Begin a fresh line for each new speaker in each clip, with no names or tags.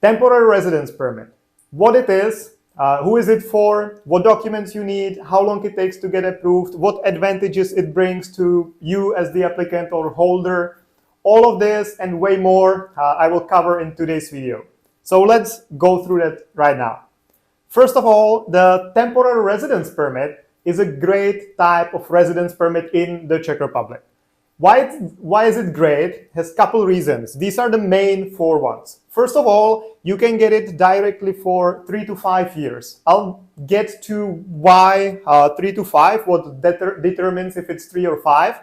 Temporary residence permit. What it is, who is it for, what documents you need, how long it takes to get approved, what advantages it brings to you as the applicant or holder. All of this and way more I will cover in today's video. So let's go through that right now. First of all, the temporary residence permit is a great type of residence permit in the Czech Republic. Why is it great? It has a couple reasons. These are the main four ones. First of all, you can get it directly for 3 to 5 years. I'll get to why 3 to 5, what determines if it's 3 or 5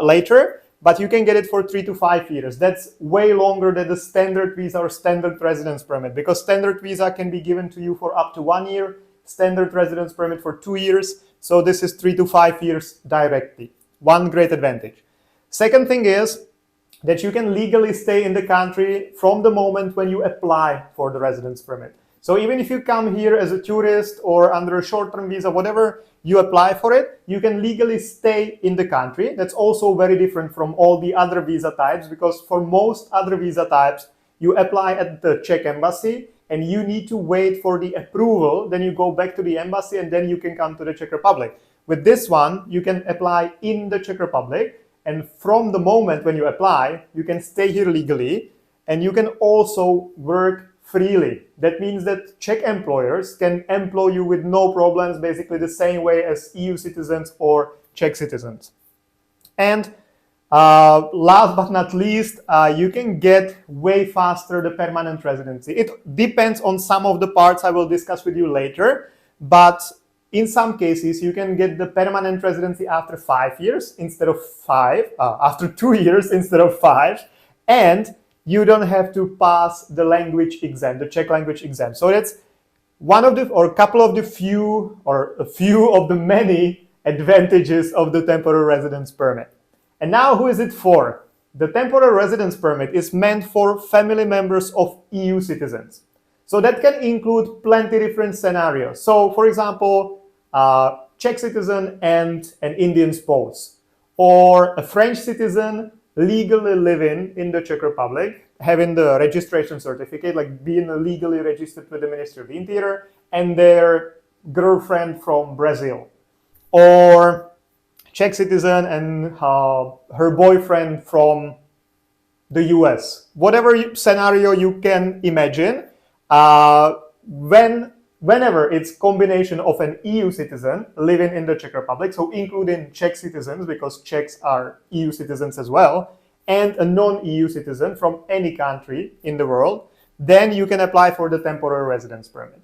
later, but you can get it for 3 to 5 years. That's way longer than the standard visa or standard residence permit, because standard visa can be given to you for up to 1 year, standard residence permit for 2 years. So this is 3 to 5 years directly. One great advantage. Second thing is that you can legally stay in the country from the moment when you apply for the residence permit. So even if you come here as a tourist or under a short-term visa, whatever you apply for it, you can legally stay in the country. That's also very different from all the other visa types, because for most other visa types, you apply at the Czech embassy and you need to wait for the approval. Then you go back to the embassy and then you can come to the Czech Republic. With this one, you can apply in the Czech Republic. And from the moment when you apply, you can stay here legally and you can also work freely. That means that Czech employers can employ you with no problems, basically the same way as EU citizens or Czech citizens. And last but not least, you can get way faster the permanent residency. It depends on some of the parts I will discuss with you later, but in some cases, you can get the permanent residency after 5 years instead of 5, after 2 years instead of 5, and you don't have to pass the language exam, the Czech language exam. So that's one of the, or a couple of the few, or a few of the many advantages of the temporary residence permit. And now, who is it for? The temporary residence permit is meant for family members of EU citizens. So that can include plenty different scenarios. So, for example, Czech citizen and an Indian spouse, or a French citizen legally living in the Czech Republic, having the registration certificate, like being legally registered with the Ministry of the Interior, and their girlfriend from Brazil, or Czech citizen and her boyfriend from the US. Whatever scenario you can imagine, whenever it's combination of an EU citizen living in the Czech Republic, so including Czech citizens, because Czechs are EU citizens as well, and a non-EU citizen from any country in the world, then you can apply for the temporary residence permit.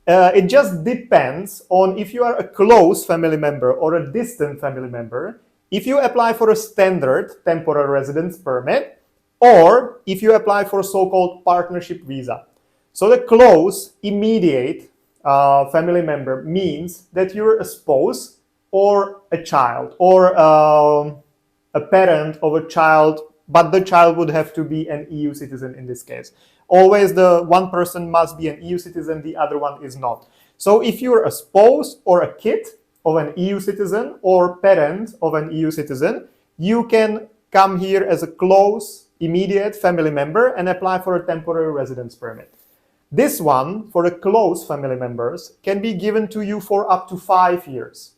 It just depends on if you are a close family member or a distant family member, if you apply for a standard temporary residence permit, or if you apply for a so-called partnership visa. So the close, immediate family member means that you're a spouse or a child, or a parent of a child, but the child would have to be an EU citizen in this case. Always the one person must be an EU citizen, the other one is not. So if you're a spouse or a kid of an EU citizen or parent of an EU citizen, you can come here as a close, immediate family member and apply for a temporary residence permit. This one, for the close family members, can be given to you for up to 5 years.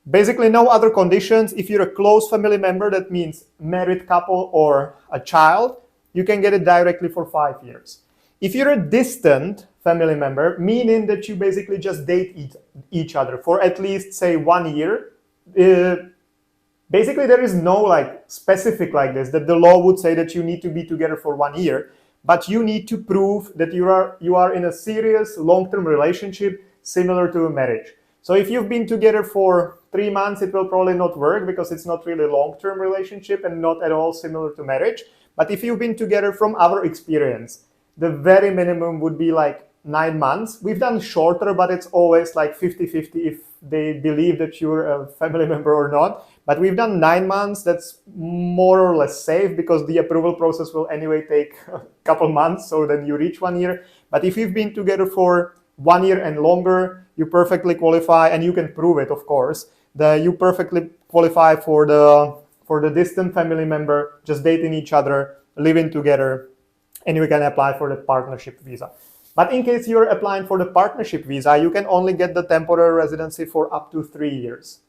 Basically, no other conditions. If you're a close family member, that means married couple or a child, you can get it directly for 5 years. If you're a distant family member, meaning that you basically just date each other for at least, say, 1 year, basically there is no like specific like this, that the law would say that you need to be together for 1 year, but you need to prove that you are in a serious long-term relationship similar to a marriage. So if you've been together for 3 months, it will probably not work because it's not really a long-term relationship and not at all similar to marriage. But if you've been together, from our experience, the very minimum would be like 9 months. We've done shorter, but it's always like 50-50 if they believe that you're a family member or not. But we've done 9 months. That's more or less safe because the approval process will anyway take a couple months, so then you reach 1 year. But if you've been together for 1 year and longer, you perfectly qualify, and you can prove it, of course, that you perfectly qualify for the distant family member, just dating each other, living together, and you can apply for the partnership visa. But in case you're applying for the partnership visa, you can only get the temporary residency for up to 3 years.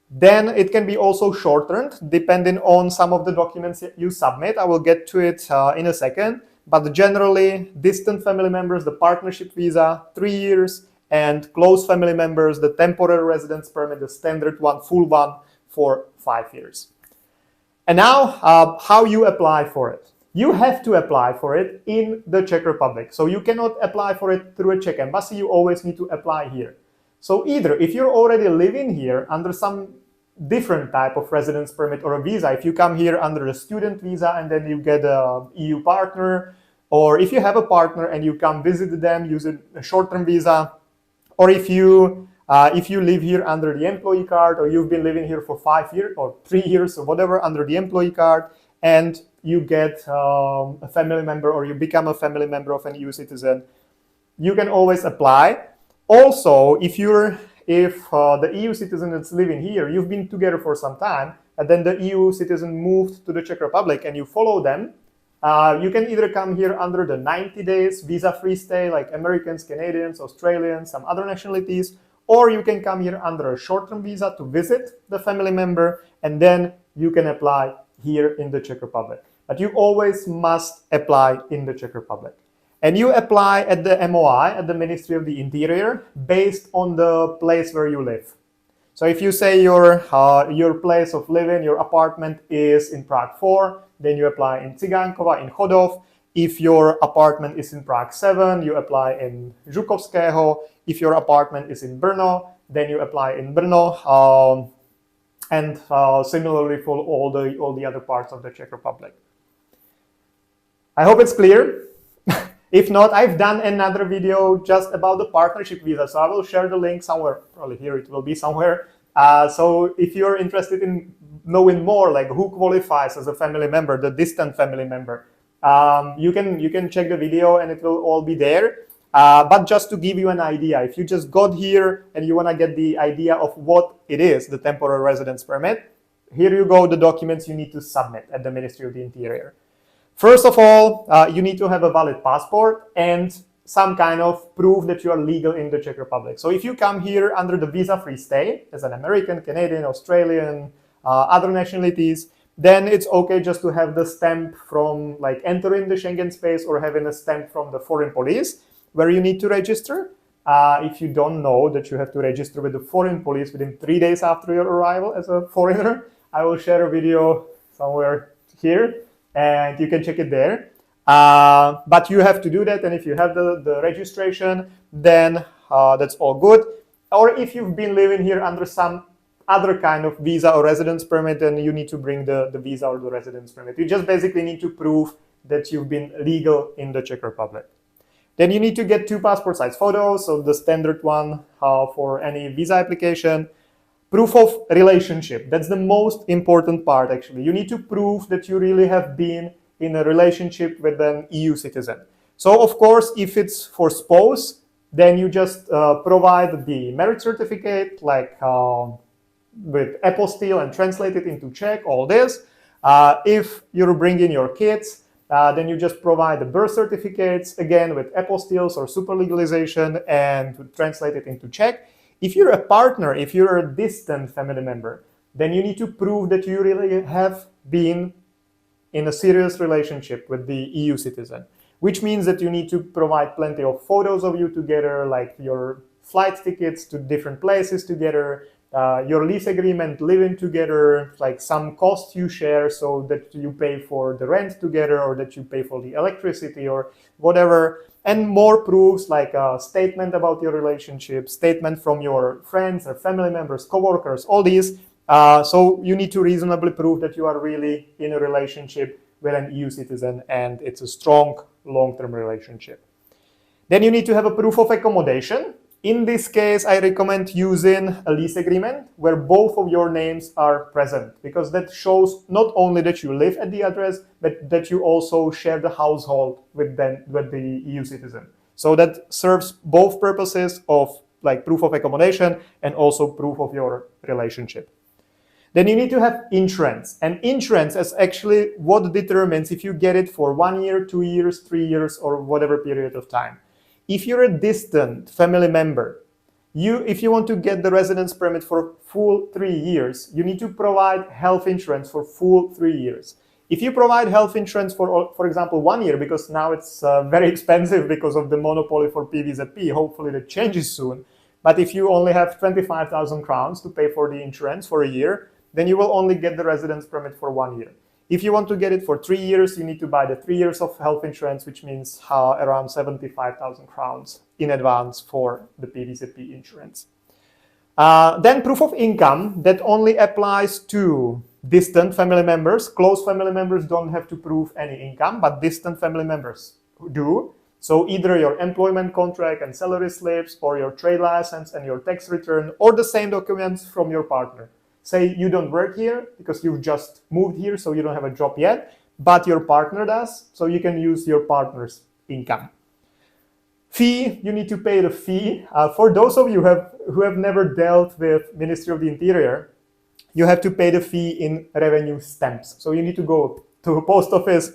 Then it can be also shortened depending on some of the documents you submit. I will get to it in a second. But generally, distant family members, the partnership visa, 3 years, and close family members, the temporary residence permit, the standard one, full one, for 5 years. And now, how you apply for it. You have to apply for it in the Czech Republic. So you cannot apply for it through a Czech embassy. You always need to apply here. So either if you're already living here under some different type of residence permit or a visa, if you come here under a student visa and then you get a EU partner, or if you have a partner and you come visit them using a short-term visa, or if you live here under the employee card, or you've been living here for 5 years or 3 years or whatever under the employee card, and you get a family member or you become a family member of an EU citizen, you can always apply. Also, if the EU citizen that's living here, you've been together for some time, and then the EU citizen moved to the Czech Republic and you follow them, you can either come here under the 90 days visa-free stay, like Americans, Canadians, Australians, some other nationalities, or you can come here under a short-term visa to visit the family member, and then you can apply here in the Czech Republic. But you always must apply in the Czech Republic. And you apply at the MOI, at the Ministry of the Interior, based on the place where you live. So if you say your place of living, your apartment is in Prague 4, then you apply in Cigánkova, in Chodov. If your apartment is in Prague 7, you apply in Žukovského. If your apartment is in Brno, then you apply in Brno. And similarly for all the other parts of the Czech Republic. I hope it's clear. If not, I've done another video just about the partnership visa, so I will share the link somewhere. Probably here it will be somewhere. So if you're interested in knowing more, like who qualifies as a family member, the distant family member, you can check the video and it will all be there. But just to give you an idea, if you just got here and you want to get the idea of what it is, the temporary residence permit, here you go, the documents you need to submit at the Ministry of the Interior. First of all, you need to have a valid passport and some kind of proof that you are legal in the Czech Republic. So if you come here under the visa-free stay as an American, Canadian, Australian, other nationalities, then it's okay just to have the stamp from like entering the Schengen space or having a stamp from the foreign police where you need to register. If you don't know that you have to register with the foreign police within 3 days after your arrival as a foreigner, I will share a video somewhere here and you can check it there. But you have to do that, and if you have the registration, then that's all good. Or if you've been living here under some other kind of visa or residence permit, then you need to bring the visa or the residence permit. You just basically need to prove that you've been legal in the Czech Republic. Then you need to get 2 passport size photos, so the standard one for any visa application. Proof of relationship, that's the most important part actually. You need to prove that you really have been in a relationship with an EU citizen. So of course, if it's for spouse, then you just provide the marriage certificate, like with apostille and translate it into Czech, all this. If you're bringing your kids, then you just provide the birth certificates, again with apostilles or superlegalization, and to translate it into Czech. If you're a partner, if you're a distant family member, then you need to prove that you really have been in a serious relationship with the EU citizen, which means that you need to provide plenty of photos of you together, like your flight tickets to different places together, your lease agreement, living together, like some costs you share so that you pay for the rent together or that you pay for the electricity or whatever, and more proofs like a statement about your relationship, statement from your friends or family members, co-workers, all these. So you need to reasonably prove that you are really in a relationship with an EU citizen and it's a strong long-term relationship. Then you need to have a proof of accommodation. In this case, I recommend using a lease agreement where both of your names are present, because that shows not only that you live at the address, but that you also share the household with the EU citizen. So that serves both purposes of like proof of accommodation and also proof of your relationship. Then you need to have insurance. And insurance is actually what determines if you get it for 1 year, 2 years, 3 years, or whatever period of time. If you're a distant family member, if you want to get the residence permit for full 3 years, you need to provide health insurance for full 3 years. If you provide health insurance for example, 1 year, because now it's very expensive because of the monopoly for PVZP, hopefully that changes soon. But if you only have 25,000 crowns to pay for the insurance for a year, then you will only get the residence permit for 1 year. If you want to get it for 3 years, you need to buy the 3 years of health insurance, which means around 75,000 crowns in advance for the PVZP insurance. Then proof of income, that only applies to distant family members. Close family members don't have to prove any income, but distant family members do. So either your employment contract and salary slips, or your trade license and your tax return, or the same documents from your partner. Say you don't work here because you've just moved here, so you don't have a job yet, but your partner does, so you can use your partner's income. Fee, you need to pay the fee. For those of you who have never dealt with Ministry of the Interior, you have to pay the fee in revenue stamps. So you need to go to a post office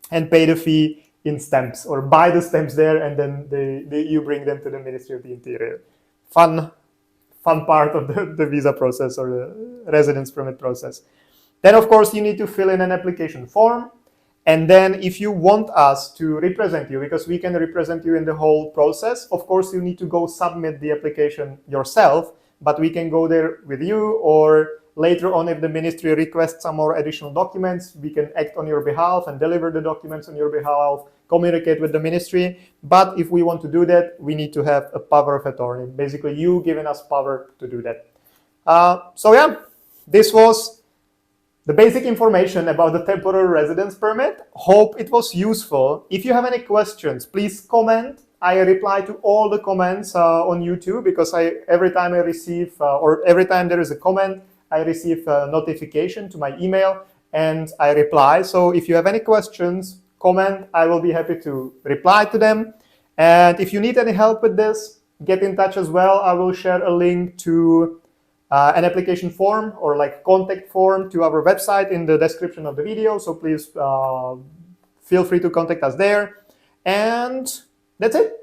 and pay the fee in stamps, or buy the stamps there, and then you bring them to the Ministry of the Interior. Fun part of the visa process or the residence permit process. Then, of course, you need to fill in an application form. And then if you want us to represent you, because we can represent you in the whole process, of course, you need to go submit the application yourself, but we can go there with you, or later on, if the ministry requests some more additional documents, we can act on your behalf and deliver the documents on your behalf, communicate with the ministry. But if we want to do that, we need to have a power of attorney, basically you giving us power to do that. So yeah, this was the basic information about the temporary residence permit. Hope it was useful. If you have any questions, please comment. I reply to all the comments on YouTube, because every time I receive, or every time there is a comment, I receive a notification to my email and I reply. So if you have any questions, comment, I will be happy to reply to them. And if you need any help with this, get in touch as well. I will share a link to an application form, or like contact form, to our website in the description of the video. So please feel free to contact us there. And that's it.